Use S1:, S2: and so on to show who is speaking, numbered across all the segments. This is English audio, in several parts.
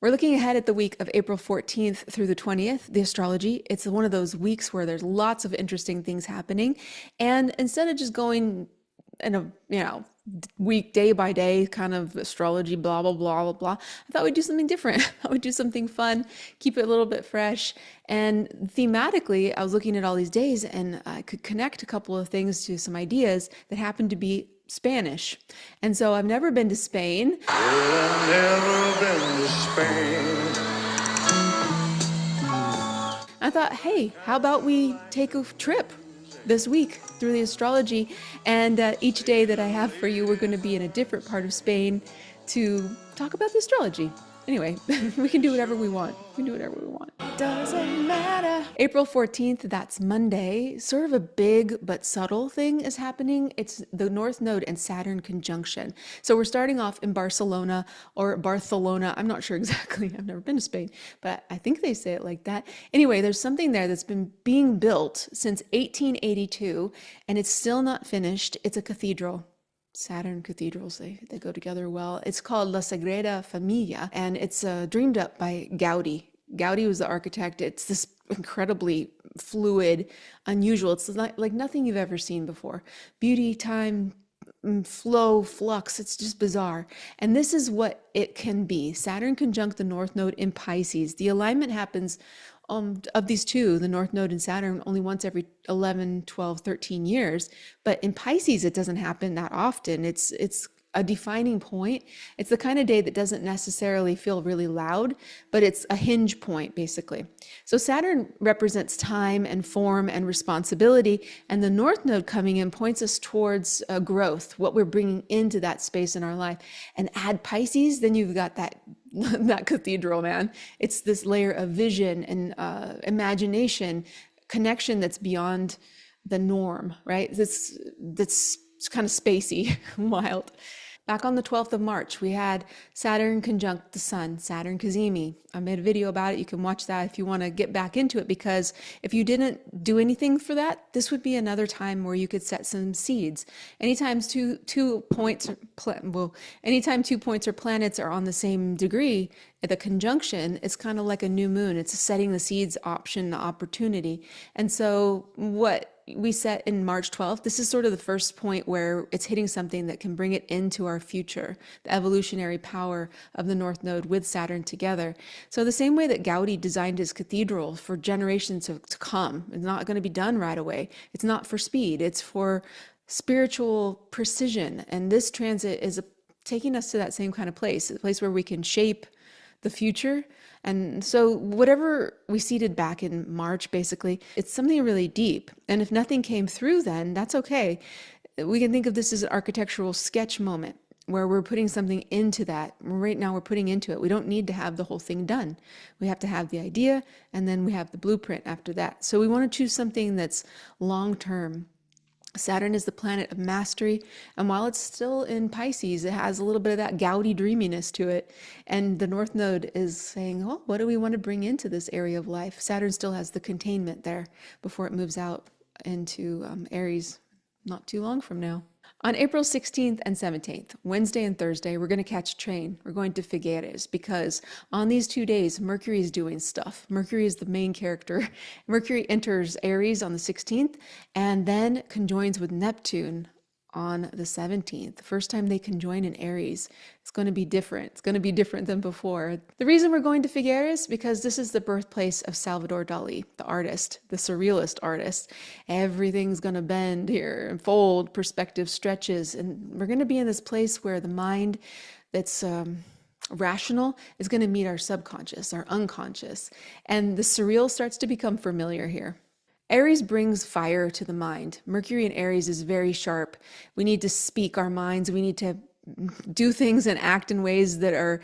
S1: We're looking ahead at the week of April 14th through the 20th, the astrology. It's one of those weeks where there's lots of interesting things happening. And instead of just going in a, week day by day kind of astrology, blah, blah, blah, blah, blah, I thought we'd do something different. I thought we'd do something fun, keep it a little bit fresh. And thematically, I was looking at all these days and I could connect a couple of things to some ideas that happened to be Spanish. And so I've never been to Spain.
S2: I've never been to Spain.
S1: I thought, hey, how about we take a trip this week through the astrology? And each day that I have for you, we're going to be in a different part of Spain to talk about the astrology. Anyway, we can do whatever we want. We can do whatever we want. Doesn't matter. April 14th, that's Monday. Sort of a big but subtle thing is happening. It's the North Node and Saturn conjunction. So we're starting off in Barcelona or Barcelona. I'm not sure exactly. I've never been to Spain, but I think they say it like that. Anyway, there's something there that's been being built since 1882, and it's still not finished. It's a cathedral. Saturn cathedrals, they go together well. It's called La Sagrada Familia, and it's dreamed up by Gaudi. Gaudi was the architect. It's this incredibly fluid, unusual. It's like nothing you've ever seen before. Beauty, time, flow, flux. It's just bizarre. And this is what it can be. Saturn conjunct the North Node in Pisces. The alignment happens of these two, the North Node and Saturn, only once every 11, 12, 13 years. But in Pisces, it doesn't happen that often. It's a defining point. It's the kind of day that doesn't necessarily feel really loud, but it's a hinge point, basically. So Saturn represents time and form and responsibility, and the North Node coming in points us towards growth, what we're bringing into that space in our life. And add Pisces, then you've got that cathedral, man. It's this layer of vision and imagination, connection that's beyond the norm, right? That's kind of spacey, wild. Back on the 12th of March, we had Saturn conjunct the Sun, Saturn cazimi. I made a video about it. You can watch that if you want to get back into it, because if you didn't do anything for that, this would be another time where you could set some seeds. Anytime two points or planets are on the same degree, the conjunction, it's kind of like a new moon. It's a setting the seeds option, the opportunity. And so what we set in March 12th, this is sort of the first point where it's hitting something that can bring it into our future, the evolutionary power of the North Node with Saturn together. So the same way that Gaudi designed his cathedral for generations to come, it's not going to be done right away. It's not for speed, it's for spiritual precision. And this transit is taking us to that same kind of place, a place where we can shape the future. And so whatever we seeded back in March, basically, it's something really deep. And if nothing came through then, that's okay. We can think of this as an architectural sketch moment where we're putting something into that. Right now we're putting into it. We don't need to have the whole thing done. We have to have the idea, and then we have the blueprint after that. So we want to choose something that's long-term. Saturn is the planet of mastery, and while it's still in Pisces, it has a little bit of that Gaudi dreaminess to it. And the North Node is saying, oh, what do we want to bring into this area of life? Saturn still has the containment there before it moves out into Aries not too long from now. On April 16th and 17th, Wednesday and Thursday, we're going to catch a train. We're going to Figueres, because on these 2 days, Mercury is doing stuff. Mercury is the main character. Mercury enters Aries on the 16th and then conjoins with Neptune on the 17th. The first time they conjoin in Aries. It's going to be different. It's going to be different than before. The reason we're going to Figueres, because this is the birthplace of Salvador Dali, the artist, the surrealist artist. Everything's going to bend here and fold, perspective stretches, and we're going to be in this place where the mind that's rational is going to meet our subconscious, our unconscious, and the surreal starts to become familiar here. Aries brings fire to the mind. Mercury in Aries is very sharp. We need to speak our minds. We need to do things and act in ways that are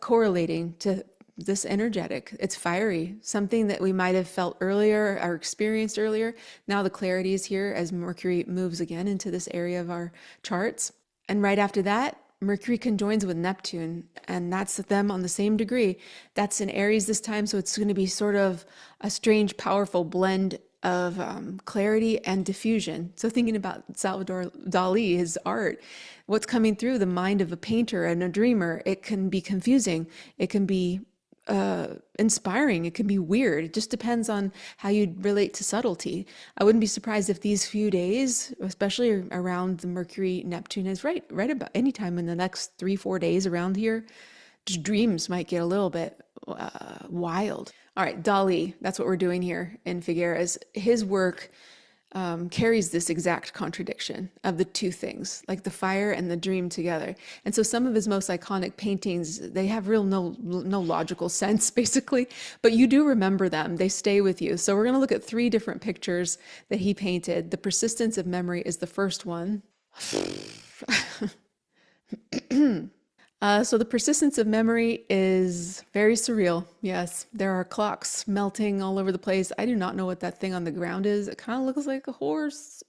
S1: correlating to this energetic. It's fiery, something that we might have felt earlier or experienced earlier. Now the clarity is here as Mercury moves again into this area of our charts. And right after that, Mercury conjoins with Neptune, and that's them on the same degree. That's in Aries this time, so it's going to be sort of a strange, powerful blend of clarity and diffusion. So thinking about Salvador Dali, his art, what's coming through the mind of a painter and a dreamer, it can be confusing. It can be inspiring. It can be weird. It just depends on how you relate to subtlety. I wouldn't be surprised if these few days, especially around the Mercury Neptune, is right about any time in the next 3-4 days around here, just dreams might get a little bit wild. All right, Dali, that's what we're doing here in Figueres. His work carries this exact contradiction of the two things, like the fire and the dream together. And so some of his most iconic paintings, they have real no logical sense, basically, but you do remember them. They stay with you. So we're going to look at 3 different pictures that he painted. The persistence of memory is the first one. So the persistence of memory is very surreal. Yes, there are clocks melting all over the place. I do not know what that thing on the ground is. It kind of looks like a horse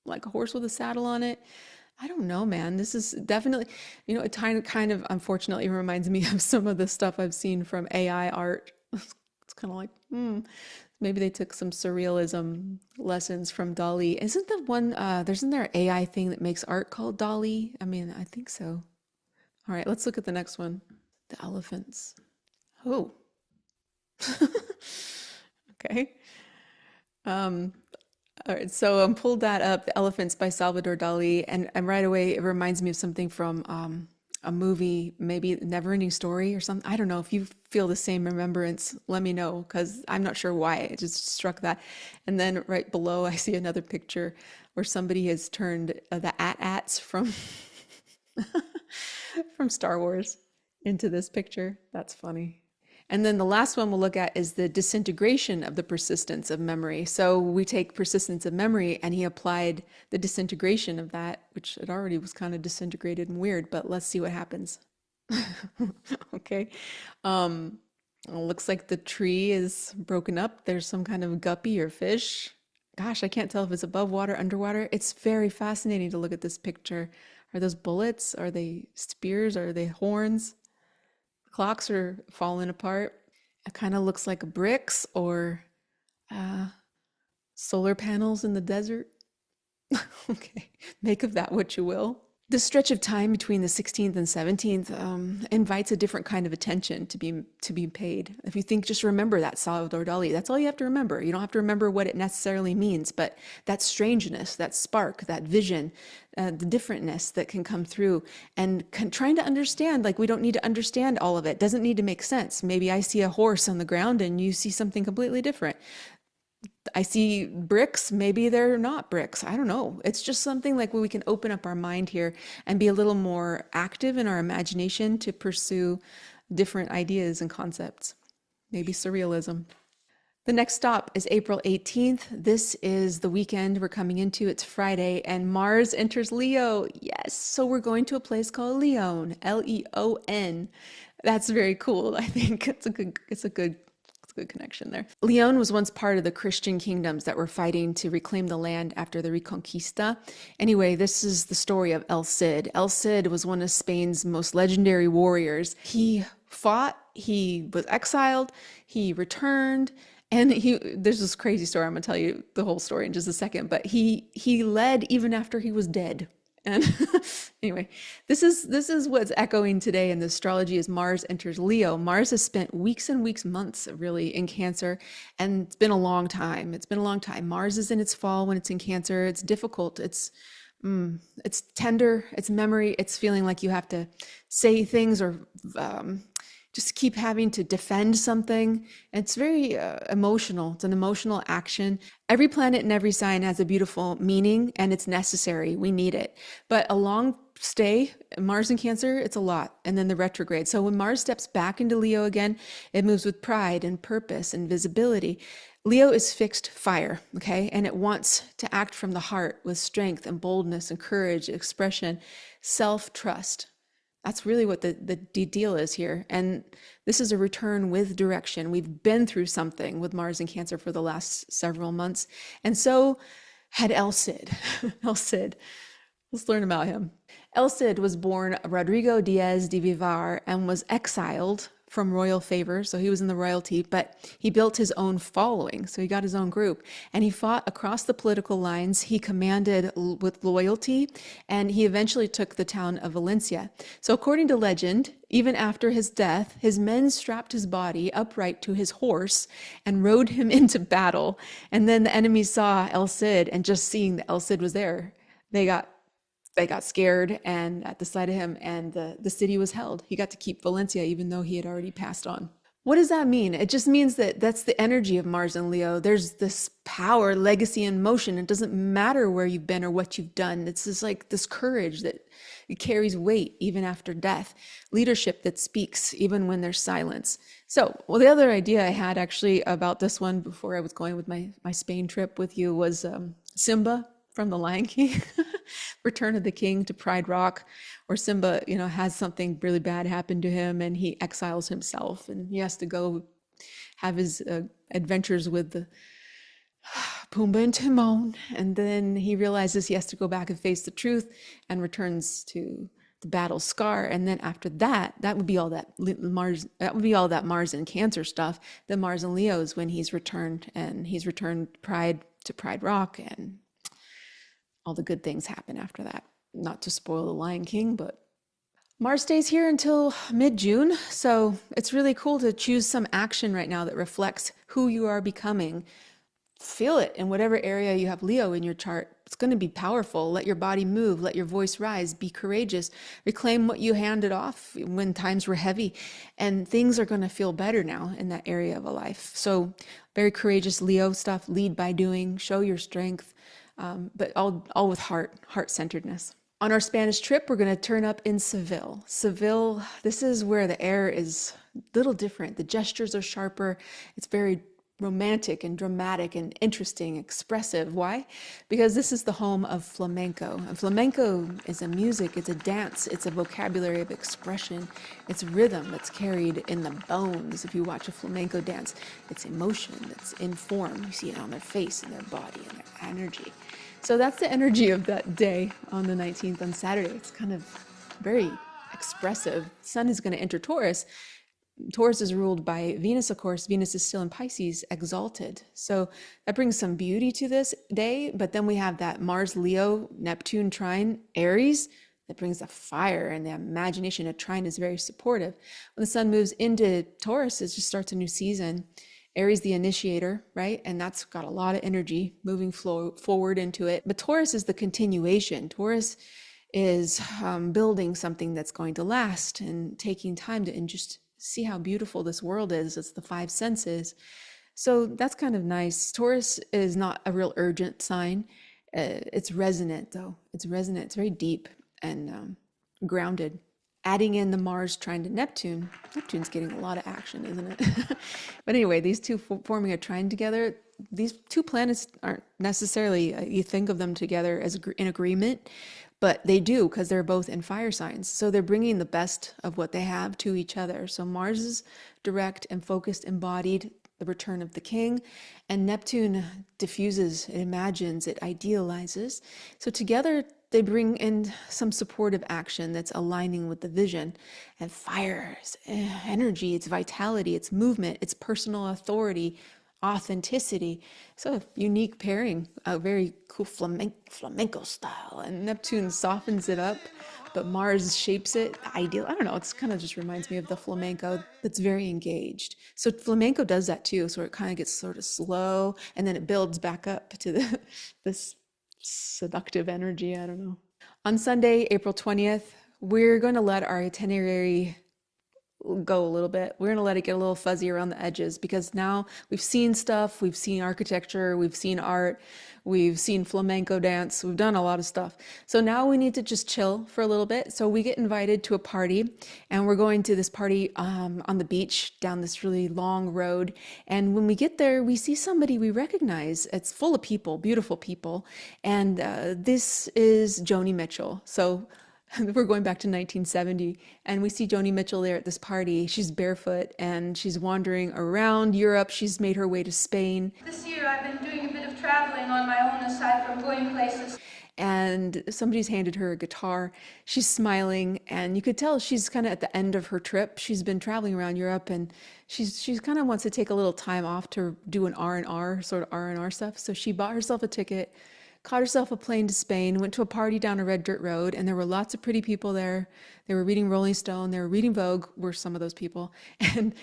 S1: with a saddle on it. I don't know, man. This is definitely, it kind of unfortunately reminds me of some of the stuff I've seen from AI art. It's kind of like, maybe they took some surrealism lessons from Dali. Isn't the one, isn't there an AI thing that makes art called Dali? I mean, I think so. All right, let's look at the next one. The elephants. Oh, okay. All right, so I pulled that up, The Elephants by Salvador Dali, and right away it reminds me of something from a movie, maybe Neverending Story or something. I don't know if you feel the same remembrance. Let me know, because I'm not sure why it just struck that. And then right below, I see another picture where somebody has turned the AT-ATs from from Star Wars into this picture. That's funny. And then the last one we'll look at is the disintegration of the persistence of memory. So we take persistence of memory and he applied the disintegration of that, which it already was kind of disintegrated and weird, but let's see what happens. Okay. It looks like the tree is broken up. There's some kind of guppy or fish. Gosh, I can't tell if it's above water, underwater. It's very fascinating to look at this picture. Are those bullets? Are they spears? Are they horns? Clocks are falling apart. It kind of looks like bricks or uh, solar panels in the desert. Okay, make of that what you will. The stretch of time between the 16th and 17th invites a different kind of attention to be paid. If you think, just remember that Salvador Dali. That's all you have to remember. You don't have to remember what it necessarily means, but that strangeness, that spark, that vision, the differentness that can come through, and trying to understand. Like, we don't need to understand all of it. Doesn't need to make sense. Maybe I see a horse on the ground and you see something completely different. I see bricks, maybe they're not bricks. I don't know. It's just something like where we can open up our mind here and be a little more active in our imagination to pursue different ideas and concepts. Maybe surrealism. The next stop is April 18th. This is the weekend we're coming into. It's Friday, and Mars enters Leo. Yes. So we're going to a place called Leon, Leon. That's very cool. I think it's a good connection there. Leon was once part of the Christian kingdoms that were fighting to reclaim the land after the Reconquista. Anyway, this is the story of El Cid. El Cid was one of Spain's most legendary warriors. He fought, he was exiled, he returned, and there's this crazy story. I'm going to tell you the whole story in just a second, but he led even after he was dead. And anyway, this is what's echoing today in the astrology as Mars enters Leo. Mars has spent weeks and weeks, months really in Cancer, and it's been a long time. It's been a long time. Mars is in its fall when it's in Cancer. It's difficult. It's tender. It's memory. It's feeling like you have to say things or just keep having to defend something. It's very emotional. It's an emotional action. Every planet and every sign has a beautiful meaning, and it's necessary. We need it. But a long stay, Mars in Cancer, it's a lot. And then the retrograde. So when Mars steps back into Leo again, it moves with pride and purpose and visibility. Leo is fixed fire, okay? And it wants to act from the heart with strength and boldness and courage, expression, self-trust. That's really what the deal is here. And this is a return with direction. We've been through something with Mars in Cancer for the last several months. And so had El Cid. El Cid. Let's learn about him. El Cid was born Rodrigo Diaz de Vivar and was exiled from royal favor, so he was in the royalty, but he built his own following, so he got his own group, and he fought across the political lines. He commanded with loyalty, and he eventually took the town of Valencia. So according to legend, even after his death, his men strapped his body upright to his horse and rode him into battle. And then the enemy saw El Cid, and just seeing that El Cid was there, they got scared and at the sight of him, and the city was held. He got to keep Valencia even though he had already passed on. What does that mean? It just means that that's the energy of Mars and Leo. There's this power, legacy, and motion. It doesn't matter where you've been or what you've done. It's just like this courage that it carries weight even after death, leadership that speaks even when there's silence. So, well, the other idea I had actually about this one before I was going with my Spain trip with you was Simba from The Lion King, Return of the King to Pride Rock, or Simba, has something really bad happen to him and he exiles himself and he has to go have his adventures with the Pumbaa and Timon, and then he realizes he has to go back and face the truth and returns to the battle scar. And then after that, that would be all that Mars and Cancer stuff. Then Mars and Leo is when he's returned, and he's returned Pride to Pride Rock, and all the good things happen after that. Not to spoil The Lion King, but Mars stays here until mid-June, so it's really cool to choose some action right now that reflects who you are becoming. Feel it in whatever area you have Leo in your chart. It's going to be powerful. Let your body move, let your voice rise, be courageous, reclaim what you handed off when times were heavy, and things are going to feel better now in that area of a life. So very courageous Leo stuff. Lead by doing, show your strength, but all with heart-centeredness. On our Spanish trip, we're going to turn up in Seville. Seville, this is where the air is a little different. The gestures are sharper. It's very romantic and dramatic and interesting, expressive. Why? Because this is the home of flamenco. And flamenco is a music, it's a dance, it's a vocabulary of expression. It's rhythm that's carried in the bones. If you watch a flamenco dance, it's emotion that's in form. You see it on their face and their body and their energy. So that's the energy of that day on the 19th on Saturday. It's kind of very expressive. Sun is going to enter Taurus. Taurus is ruled by Venus, of course. Venus is still in Pisces, exalted. So that brings some beauty to this day. But then we have that Mars, Leo, Neptune trine, Aries, that brings the fire and the imagination. A trine is very supportive. When the sun moves into Taurus, it just starts a new season. Aries, the initiator, right? And that's got a lot of energy moving forward into it. But Taurus is the continuation. Taurus is building something that's going to last and taking time to and just see how beautiful this world is. It's the five senses. So that's kind of nice. Taurus is not a real urgent sign. It's resonant, though. It's resonant. It's very deep and grounded. Adding in the Mars trine to Neptune, Neptune's getting a lot of action, isn't it? But anyway, these two forming a trine together, these two planets aren't necessarily, you think of them together as in agreement, but they do because they're both in fire signs. So they're bringing the best of what they have to each other. So Mars is direct and focused, embodied, the return of the king, and Neptune diffuses, it imagines, it idealizes. So together they bring in some supportive action that's aligning with the vision. And fire is energy, it's vitality, it's movement, it's personal authority, authenticity. So a unique pairing, a very cool flamenco style. And Neptune softens it up, but Mars shapes it ideal. I don't know, it's kind of just reminds me of the flamenco that's very engaged. So flamenco does that too. So it kind of gets sort of slow and then it builds back up to this seductive energy. I don't know. On Sunday, April 20th, we're going to let our itinerary go a little bit. We're going to let it get a little fuzzy around the edges because now we've seen stuff, we've seen architecture, we've seen art, we've seen flamenco dance, we've done a lot of stuff. So now we need to just chill for a little bit. So we get invited to a party and we're going to this party on the beach down this really long road. And when we get there, we see somebody we recognize. It's full of people, beautiful people. And this is Joni Mitchell. So we're going back to 1970 and we see Joni Mitchell there at this party. She's barefoot and she's wandering around Europe. She's made her way to Spain.
S3: This year I've been doing a bit of traveling on my own aside from going places.
S1: and somebody's handed her a guitar. She's smiling, and you could tell she's kind of at the end of her trip. She's been traveling around Europe, and she's kind of wants to take a little time off to do an R&R, sort of R&R stuff. So she bought herself a ticket, caught herself a plane to Spain, went to a party down a red dirt road, and there were lots of pretty people there. They were reading Rolling Stone, they were reading Vogue, were some of those people. And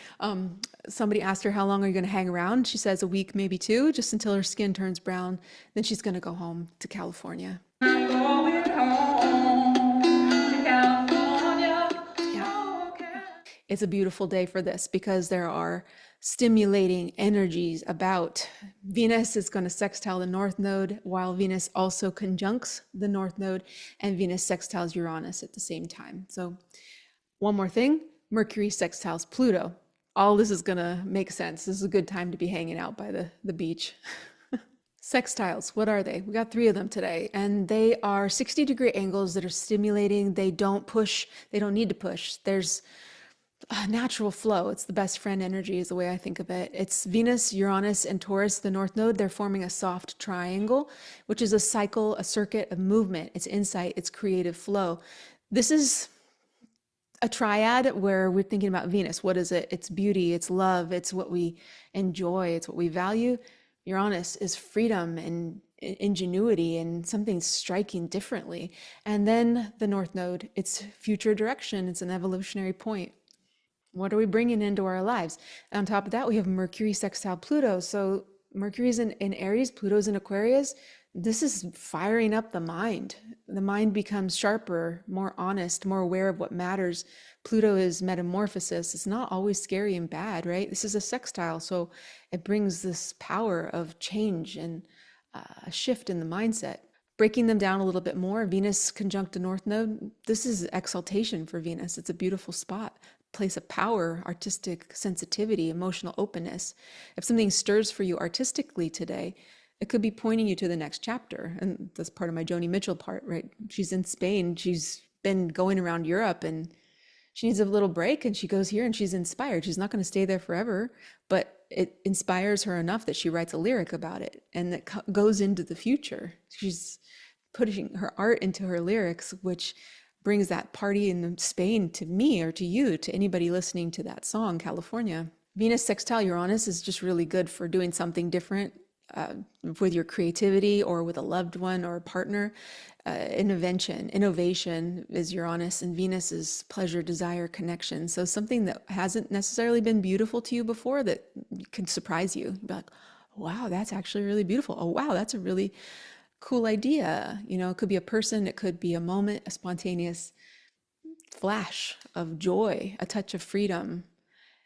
S1: somebody asked her, how long are you going to hang around? She says a week, maybe two, just until her skin turns brown. Then she's going to go home to California. I'm going home to California. Yeah. It's a beautiful day for this because there are stimulating energies about. Venus is going to sextile the North Node, while Venus also conjuncts the North Node, and Venus sextiles Uranus at the same time. So one more thing, Mercury sextiles Pluto. All this is going to make sense. This is a good time to be hanging out by the beach. Sextiles, what are they? We got 3 of them today, and they are 60-degree angles that are stimulating. They don't push, they don't need to push. There's a natural flow. It's the best friend energy is the way I think of it. It's Venus, Uranus, and Taurus, the North Node. They're forming a soft triangle, which is a cycle, a circuit of movement. It's insight, it's creative flow. This is a triad where we're thinking about Venus. What is it? It's beauty, it's love, it's what we enjoy, it's what we value. Uranus is freedom and ingenuity and something striking differently. And then the North Node, it's future direction, it's an evolutionary point. What are we bringing into our lives? And on top of that, we have Mercury sextile Pluto. So Mercury's in Aries, Pluto's in Aquarius. This is firing up the mind. The mind becomes sharper, more honest, more aware of what matters. Pluto is metamorphosis. It's not always scary and bad, right? This is a sextile, so it brings this power of change and a shift in the mindset. Breaking them down a little bit more, Venus conjunct the North Node. This is exaltation for Venus. It's a beautiful spot, place of power, artistic sensitivity, emotional openness. If something stirs for you artistically today, it could be pointing you to the next chapter. And that's part of my Joni Mitchell part, right? She's in Spain. She's been going around Europe and she needs a little break, and she goes here and she's inspired. She's not going to stay there forever, but it inspires her enough that she writes a lyric about it, and that goes into the future. She's putting her art into her lyrics, which brings that party in Spain to me or to you, to anybody listening to that song, California. Venus sextile Uranus is just really good for doing something different with your creativity or with a loved one or a partner. Innovation is Uranus, and Venus is pleasure, desire, connection. So something that hasn't necessarily been beautiful to you before that can surprise you. You'd be like, wow, that's actually really beautiful. Oh, wow, that's a really cool idea. You know, it could be a person, it could be a moment, a spontaneous flash of joy, a touch of freedom.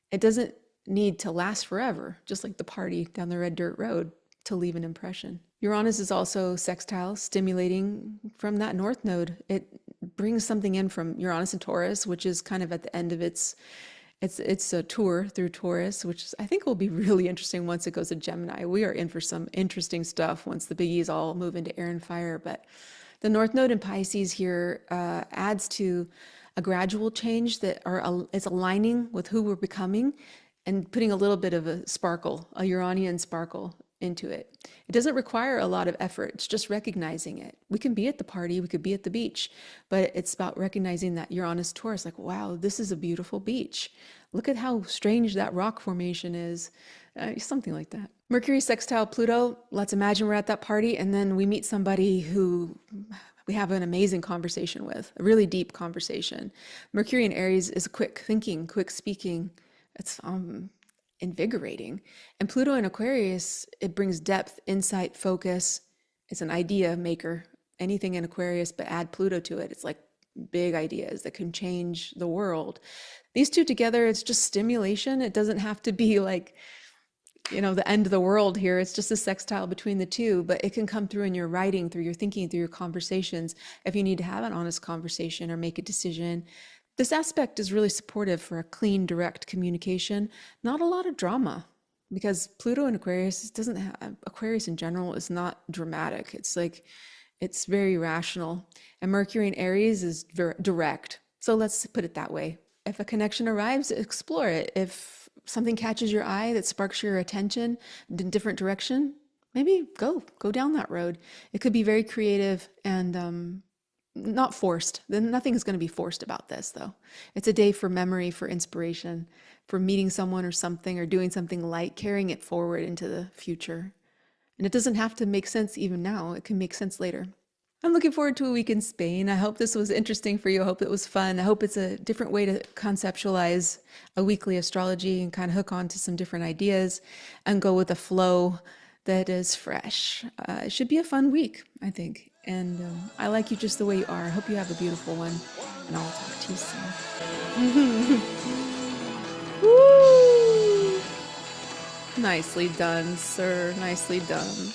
S1: It doesn't need to last forever, just like the party down the red dirt road, to leave an impression. Uranus is also sextile, stimulating from that North Node. It brings something in from Uranus and Taurus, which is kind of at the end of its a tour through Taurus, which I think will be really interesting once it goes to Gemini. We are in for some interesting stuff once the biggies all move into air and fire. But the North Node in Pisces here adds to a gradual change that is aligning with who we're becoming and putting a little bit of a sparkle, a Uranian sparkle into it. It doesn't require a lot of effort. It's just recognizing it. We can be at the party, we could be at the beach, but it's about recognizing that Uranus Taurus, like, wow, this is a beautiful beach. Look at how strange that rock formation is. Something like that. Mercury sextile Pluto, let's imagine we're at that party and then we meet somebody who we have an amazing conversation with, a really deep conversation. Mercury in Aries is quick thinking, quick speaking. It's invigorating. And Pluto in Aquarius, it brings depth, insight, focus. It's an idea maker. Anything in Aquarius, but add Pluto to it. It's like big ideas that can change the world. These two together, it's just stimulation. It doesn't have to be like, you know, the end of the world here. It's just a sextile between the two, but it can come through in your writing, through your thinking, through your conversations. If you need to have an honest conversation or make a decision, this aspect is really supportive for a clean, direct communication, not a lot of drama, because Pluto in Aquarius doesn't have, Aquarius in general is not dramatic. It's like, it's very rational. And Mercury in Aries is direct. So let's put it that way. If a connection arrives, explore it. If something catches your eye that sparks your attention in a different direction, maybe go down that road. It could be very creative and not forced. Then nothing is going to be forced about this, though. It's a day for memory, for inspiration, for meeting someone or something, or doing something light, carrying it forward into the future. And it doesn't have to make sense even now. It can make sense later. I'm looking forward to a week in Spain. I hope this was interesting for you. I hope it was fun. I hope it's a different way to conceptualize a weekly astrology and kind of hook on to some different ideas and go with a flow that is fresh. It should be a fun week, I think. And I like you just the way you are. I hope you have a beautiful one. And I'll talk to you soon. Woo! Nicely done, sir. Nicely done.